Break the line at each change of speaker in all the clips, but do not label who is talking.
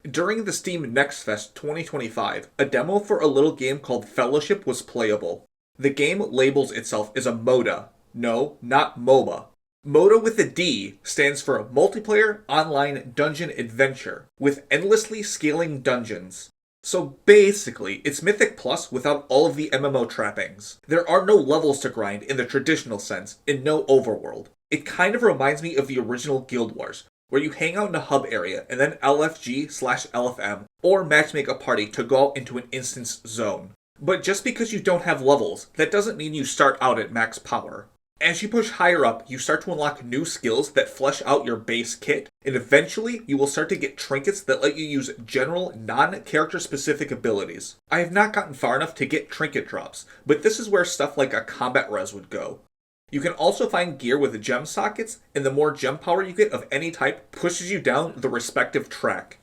During the Steam Next Fest 2025, a demo for a little game called Fellowship was playable. The game labels itself as a MODA. No, not MOBA. MODA with a D stands for Multiplayer Online Dungeon Adventure, with endlessly scaling dungeons. So basically, it's Mythic Plus without all of the MMO trappings. There are no levels to grind in the traditional sense, and no overworld. It kind of reminds me of the original Guild Wars, where you hang out in a hub area and then LFG/LFM, or matchmake a party to go out into an instance zone. But just because you don't have levels, that doesn't mean you start out at max power. As you push higher up, you start to unlock new skills that flesh out your base kit, and eventually you will start to get trinkets that let you use general, non-character specific abilities. I have not gotten far enough to get trinket drops, but this is where stuff like a combat res would go. You can also find gear with gem sockets, and the more gem power you get of any type pushes you down the respective track.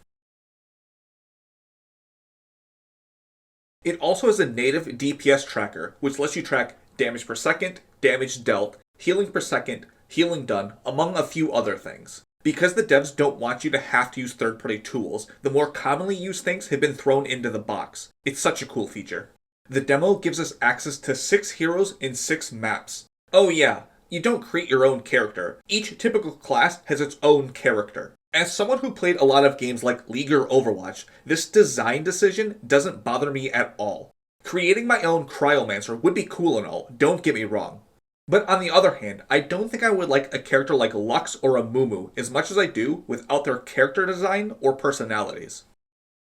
It also has a native DPS tracker, which lets you track damage per second, damage dealt, healing per second, healing done, among a few other things. Because the devs don't want you to have to use third-party tools, the more commonly used things have been thrown into the box. It's such a cool feature. The demo gives us access to 6 heroes in 6 maps. Oh yeah, you don't create your own character. Each typical class has its own character. As someone who played a lot of games like League or Overwatch, this design decision doesn't bother me at all. Creating my own Cryomancer would be cool and all, don't get me wrong. But on the other hand, I don't think I would like a character like Lux or a Mumu as much as I do without their character design or personalities.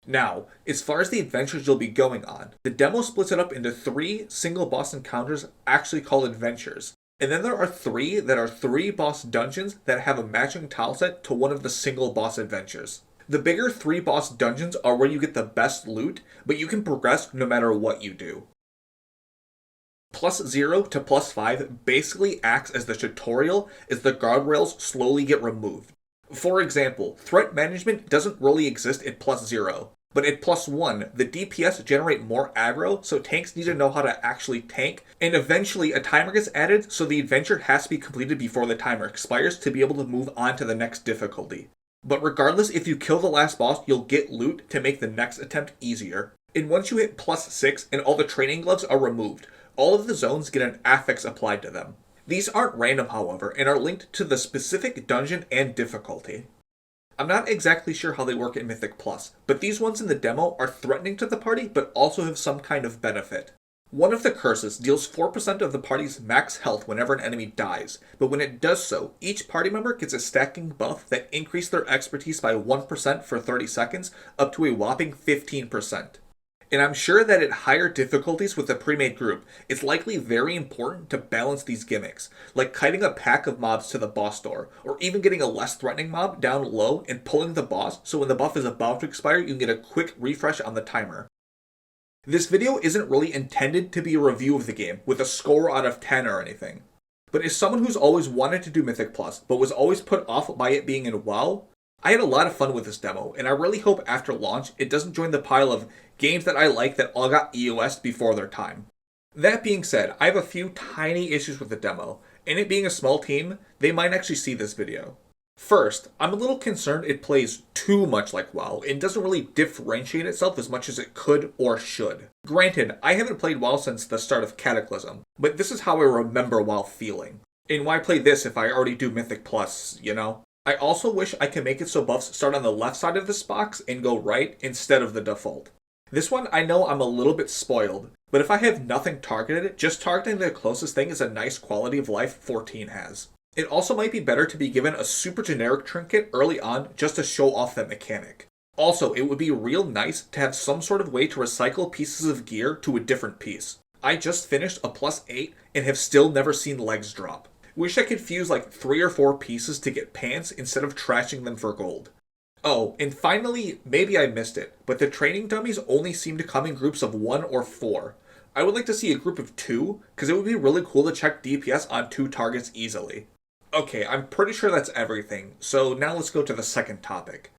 Now, as far as the adventures you'll be going on, the demo splits it up into 3 single boss encounters actually called adventures. And then there are 3 that are 3 boss dungeons that have a matching tileset to one of the single boss adventures. The bigger 3 boss dungeons are where you get the best loot, but you can progress no matter what you do. Plus 0 to plus 5 basically acts as the tutorial as the guardrails slowly get removed. For example, threat management doesn't really exist at plus 0, but at plus 1, the DPS generate more aggro, so tanks need to know how to actually tank, and eventually a timer gets added so the adventure has to be completed before the timer expires to be able to move on to the next difficulty. But regardless, if you kill the last boss, you'll get loot to make the next attempt easier. And once you hit plus 6 and all the training gloves are removed, all of the zones get an affix applied to them. These aren't random, however, and are linked to the specific dungeon and difficulty. I'm not exactly sure how they work in Mythic Plus, but these ones in the demo are threatening to the party but also have some kind of benefit. One of the curses deals 4% of the party's max health whenever an enemy dies, but when it does so, each party member gets a stacking buff that increases their expertise by 1% for 30 seconds, up to a whopping 15%. And I'm sure that at higher difficulties with a pre-made group, it's likely very important to balance these gimmicks, like kiting a pack of mobs to the boss door, or even getting a less threatening mob down low and pulling the boss so when the buff is about to expire you can get a quick refresh on the timer. This video isn't really intended to be a review of the game, with a score out of 10 or anything. But as someone who's always wanted to do Mythic Plus, but was always put off by it being in WoW, I had a lot of fun with this demo, and I really hope after launch it doesn't join the pile of games that I like that all got EOS'd before their time. That being said, I have a few tiny issues with the demo, and it being a small team, they might actually see this video. First, I'm a little concerned it plays too much like WoW and doesn't really differentiate itself as much as it could or should. Granted, I haven't played WoW since the start of Cataclysm, but this is how I remember WoW feeling. And why play this if I already do Mythic Plus, you know? I also wish I could make it so buffs start on the left side of this box and go right instead of the default. This one, I know I'm a little bit spoiled, but if I have nothing targeted, just targeting the closest thing is a nice quality of life 14 has. It also might be better to be given a super generic trinket early on just to show off that mechanic. Also, it would be real nice to have some sort of way to recycle pieces of gear to a different piece. I just finished a plus 8 and have still never seen legs drop. Wish I could fuse like 3 or 4 pieces to get pants instead of trashing them for gold. Oh, and finally, maybe I missed it, but the training dummies only seem to come in groups of 1 or 4. I would like to see a group of 2, because it would be really cool to check DPS on 2 targets easily. Okay, I'm pretty sure that's everything, so now let's go to the second topic.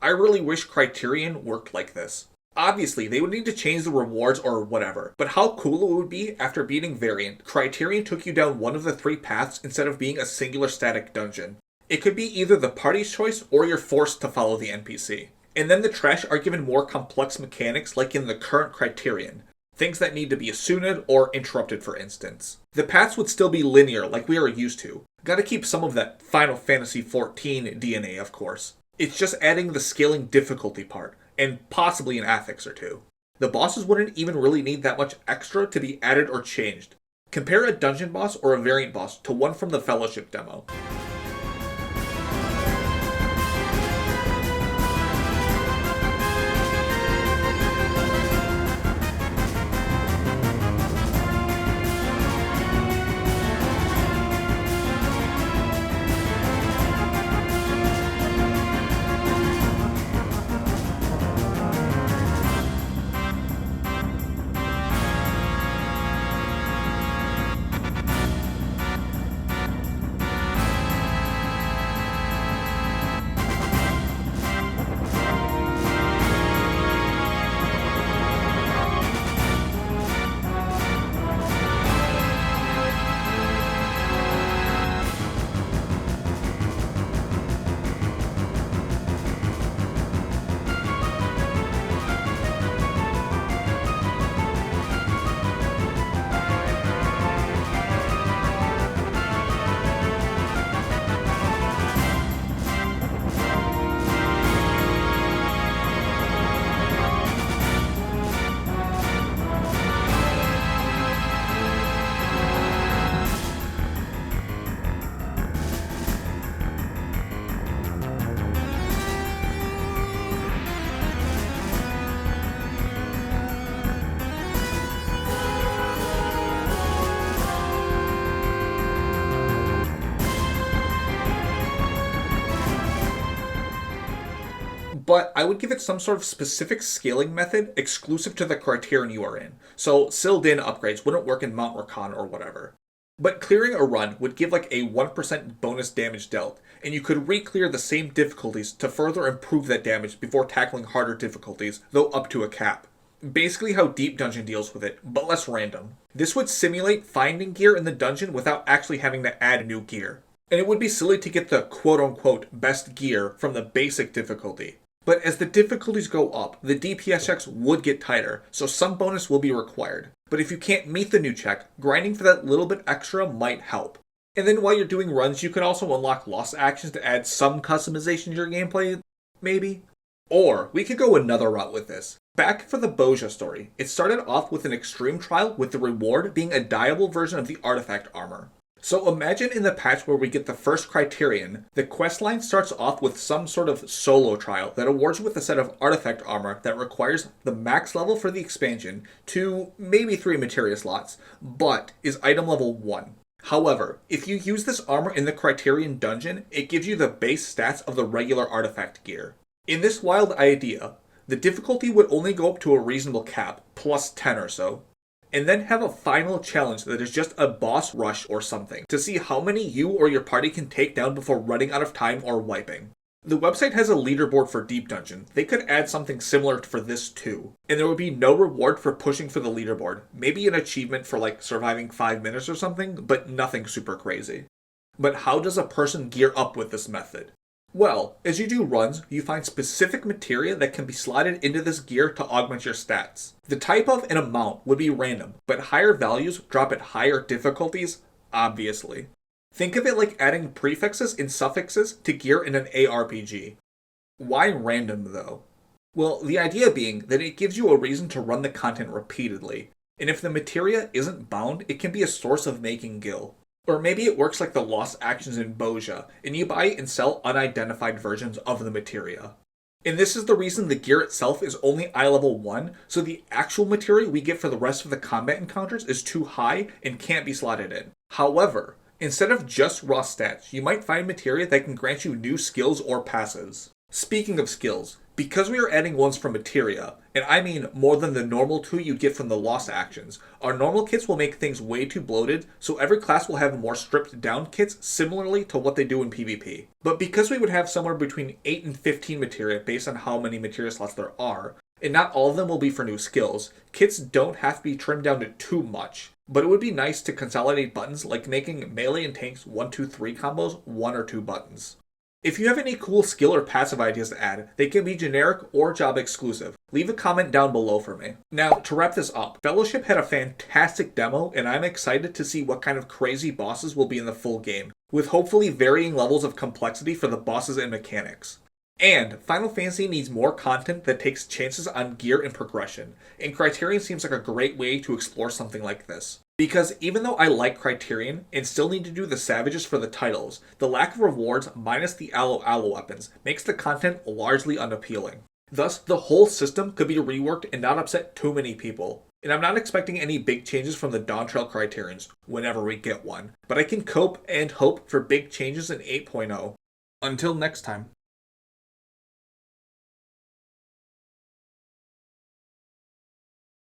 I really wish Criterion worked like this. Obviously, they would need to change the rewards or whatever, but how cool it would be after beating Variant, Criterion took you down one of the 3 paths instead of being a singular static dungeon. It could be either the party's choice or you're forced to follow the NPC. And then the trash are given more complex mechanics like in the current Criterion. Things that need to be assumed or interrupted, for instance. The paths would still be linear like we are used to. Gotta keep some of that Final Fantasy XIV DNA, of course. It's just adding the scaling difficulty part, and possibly an affix or two. The bosses wouldn't even really need that much extra to be added or changed. Compare a dungeon boss or a variant boss to one from the Fellowship demo. But I would give it some sort of specific scaling method exclusive to the Criterion you are in, so sealed-in upgrades wouldn't work in Mount Rakan or whatever. But clearing a run would give like a 1% bonus damage dealt, and you could re-clear the same difficulties to further improve that damage before tackling harder difficulties, though up to a cap. Basically how Deep Dungeon deals with it, but less random. This would simulate finding gear in the dungeon without actually having to add new gear. And it would be silly to get the quote-unquote best gear from the basic difficulty. But as the difficulties go up, the DPS checks would get tighter, so some bonus will be required. But if you can't meet the new check, grinding for that little bit extra might help. And then while you're doing runs, you can also unlock lost actions to add some customization to your gameplay, maybe? Or, we could go another route with this. Back for the Boja story, it started off with an extreme trial with the reward being a dyeable version of the artifact armor. So imagine in the patch where we get the first Criterion, the questline starts off with some sort of solo trial that awards with a set of artifact armor that requires the max level for the expansion to maybe 3 materia slots, but is item level 1. However, if you use this armor in the Criterion dungeon, it gives you the base stats of the regular artifact gear. In this wild idea, the difficulty would only go up to a reasonable cap, plus 10 or so. And then have a final challenge that is just a boss rush or something, to see how many you or your party can take down before running out of time or wiping. The website has a leaderboard for Deep Dungeon. They could add something similar for this too. And there would be no reward for pushing for the leaderboard. Maybe an achievement for like surviving 5 minutes or something, but nothing super crazy. But how does a person gear up with this method? Well, as you do runs, you find specific materia that can be slotted into this gear to augment your stats. The type of and amount would be random, but higher values drop at higher difficulties, obviously. Think of it like adding prefixes and suffixes to gear in an ARPG. Why random though? Well, the idea being that it gives you a reason to run the content repeatedly, and if the materia isn't bound, it can be a source of making gil. Or maybe it works like the lost actions in Boja, and you buy and sell unidentified versions of the materia. And this is the reason the gear itself is only eye level 1, so the actual materia we get for the rest of the combat encounters is too high and can't be slotted in. However, instead of just raw stats, you might find materia that can grant you new skills or passes. Speaking of skills, because we are adding ones from materia, and I mean more than the normal 2 you'd get from the lost actions, our normal kits will make things way too bloated, so every class will have more stripped down kits similarly to what they do in PvP. But because we would have somewhere between 8 and 15 materia based on how many materia slots there are, and not all of them will be for new skills, kits don't have to be trimmed down to too much. But it would be nice to consolidate buttons like making melee and tanks 1-2-3 combos 1 or 2 buttons. If you have any cool skill or passive ideas to add, they can be generic or job exclusive. Leave a comment down below for me. Now, to wrap this up, Fellowship had a fantastic demo, and I'm excited to see what kind of crazy bosses will be in the full game, with hopefully varying levels of complexity for the bosses and mechanics. And Final Fantasy needs more content that takes chances on gear and progression, and Criterion seems like a great way to explore something like this. Because even though I like Criterion and still need to do the Savages for the titles, the lack of rewards minus the Aloe weapons makes the content largely unappealing. Thus, the whole system could be reworked and not upset too many people. And I'm not expecting any big changes from the Dawn Trail Criterions whenever we get one, but I can cope and hope for big changes in 8.0. Until next time.